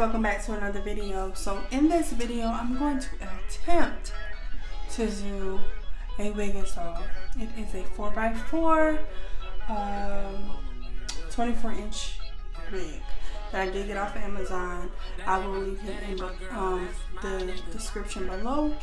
welcome back to another video. So in this video I'm going to attempt to do a wig install. It is a 4x4 24-inch wig that I did get off of Amazon. I will leave it in the description below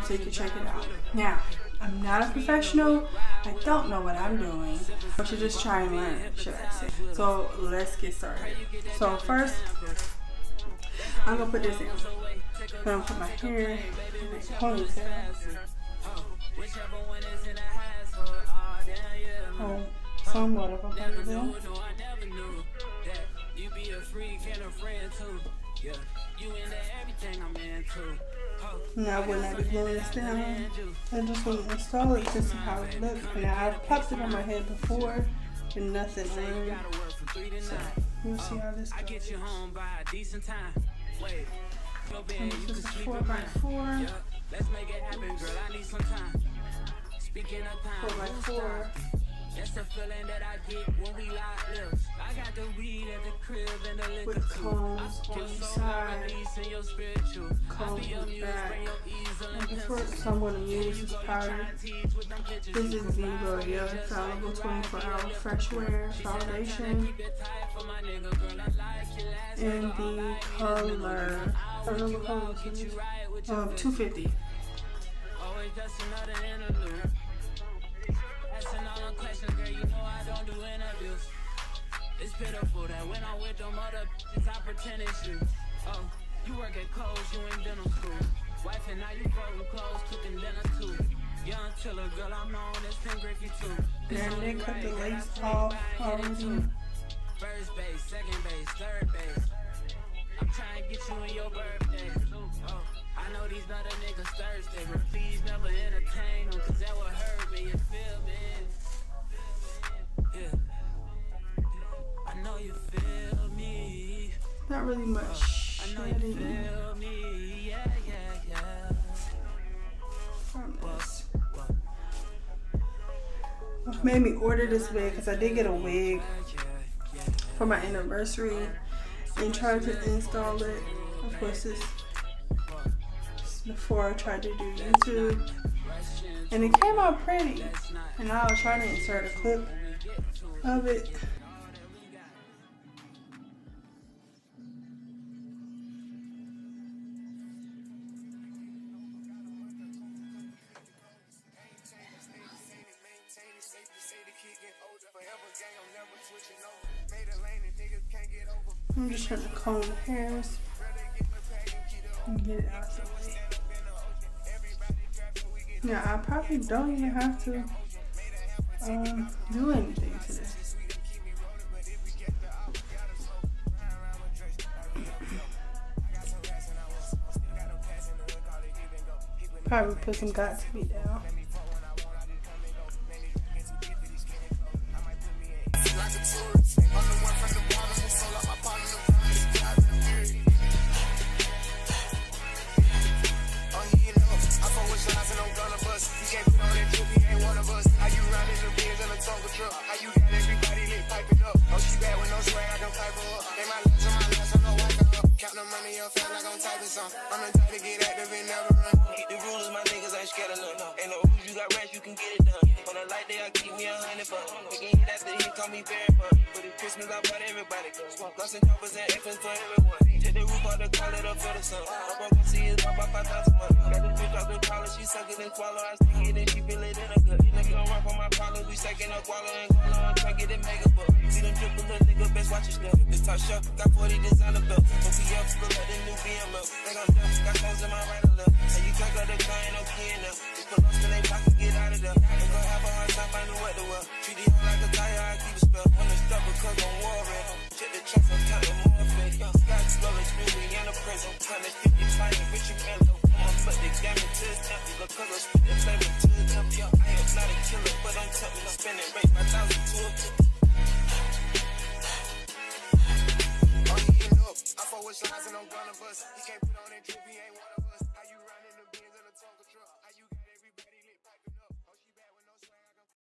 so you can check it out. Now, I'm not a professional. I don't know what I'm doing. I should just try and learn, should I say. So let's get started. So first, I'm gonna put this in. I'm gonna put my hair in a ponytail. Oh, somewhat of a ponytail. Now when I be gluing this down, I just want to install it to see how it looks. Now I've popped it on my head before and nothing moved. So we'll see how this goes. And this is 4x4. 4x4. That's the feeling that I get when we lock lips. I got the weed at the crib and the liquor with combs on the side, combs in the back. And before someone to use this powder, this is Vivo Infallible 24-hour fresh wear foundation in the color, I don't know what color this is, 250. It's pitiful that when I'm with them other bitches, I pretend it's you. Oh, you work at Coles, you in dental school. Wife and now you folding clothes, cooking dinner too. Young chiller girl, I'm known as Tim Griffey too. And they cut the lace off already. First base, second base, third base. I'm trying to get you in your birthday. Oh, I know these other niggas thirsty, but please never entertain them, cause that would hurt me, you feel me? Yeah. I know you feel me. Not really much. I know you feel me. Yeah, yeah, yeah. From this. What made me order this wig? Because I did get a wig for my anniversary and tried to install it. Of course, this before I tried to do YouTube, and it came out pretty. And I was trying to insert a clip of it. I'm just trying to comb the hairs and get it out of the way. Now I probably don't even have to do anything to this. Probably put some Got2b down. I'm the type to get active and never run. Keep the rules, my niggas ain't scared of none. Ain't no rules, you got rats, you can get it done. On a light day, I keep me 100 bucks. We can hit after he call me very fun. For the Christmas, I bought everybody. Lost and choppers and infants for everyone. Take the roof out the call it up for the sun. I'm gonna see it up by 5,000 money. Got this bitch off the collar, she suck it and swallow. I stick it and she feel it in her gut. Nigga don't run from my problems, we second up wallow and collar. I'm trying to get it mega book. See them triple little nigga, best watch your step. This top shelf, got 40 designer belt. OPF, look like the new BM up. They gon' jump, got clothes in my right or left. And you can't go to car, ain't no key in there. Just put lost in they pocket, get out of there. Ain't gon' have a hard time finding what to wear. Treat the hoe like a tire, I keep a spell. Wanna stop because I'm worried. Check the tracks, I'm counting more fake. Sky slow, it's really in a prison. Time to 50, flying, rich and mellow. But they got me to his temple. Because I spit the flavor to the temple. I am not a killer, but I'm tempted. I'm spending rate 5,000 to a tip. I fuck with slides and I'm gonna bust. He can't put on that drip, he ain't one of us. How you riding the Benz in a Tonka truck? How you got everybody lit piping up? Oh, she bad with no swag, I can...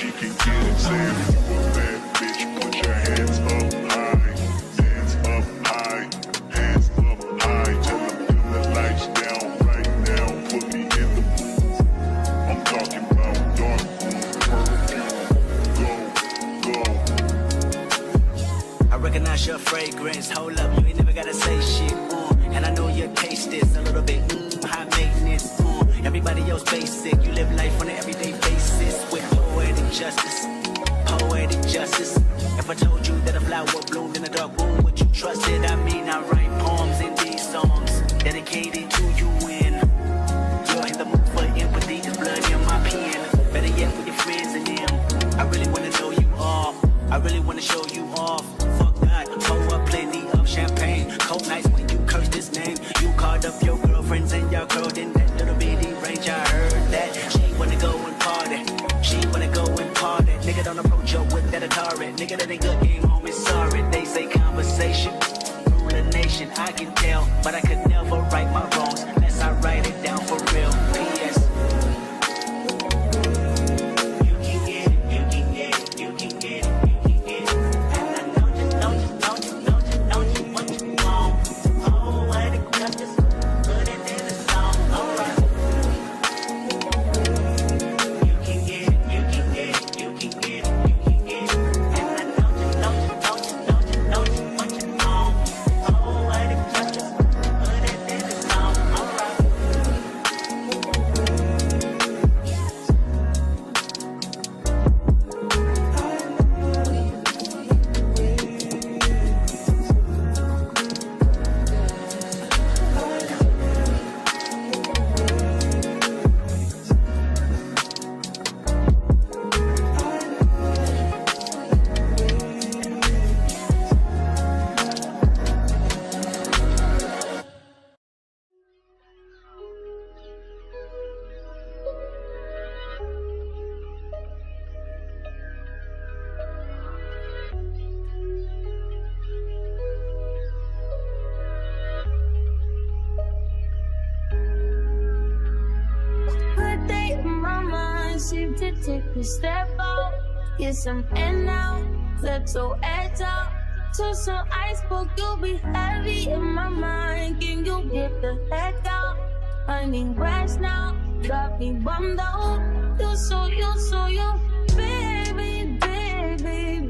she can get it. Say if you a bad bitch, put your hands up high. Hands up high. Hands up high. Tell them dim the lights down right now. Put me in the mood. I'm talking about dark room, perfume. Go, go. I recognize your fragrance. Hold up, you ain't never gotta say shit. And I know your taste is a little bit high maintenance. Everybody else basic. You live life on an everyday basis with poetic justice. Poetic justice. If I told you that a flower bloomed in a dark room, would you trust it? I mean, I write poems in these songs dedicated to you. When you're in the mood for empathy, there's blood in my pen. Better yet, with your friends and them. I really wanna know you all. I really wanna show you off. Fuck that, pour up plenty of champagne. Cold nights when you curse this name. You called up your girlfriends and y'all curled in that little bitty range. I heard that she wanna go and party. She wanna go and party. Nigga, don't approach her with that Atari. Nigga, that ain't good game, homie, sorry. They say conversation rule a nation. I can tell, but I could never right my wrongs unless I write it down for real. P.S. Seem to take a step out, get some air now, let your edge out. To some iceberg, you'll be heavy in my mind. Can you get the heck out? I need rest now, got me bummed out. You so you, baby, baby,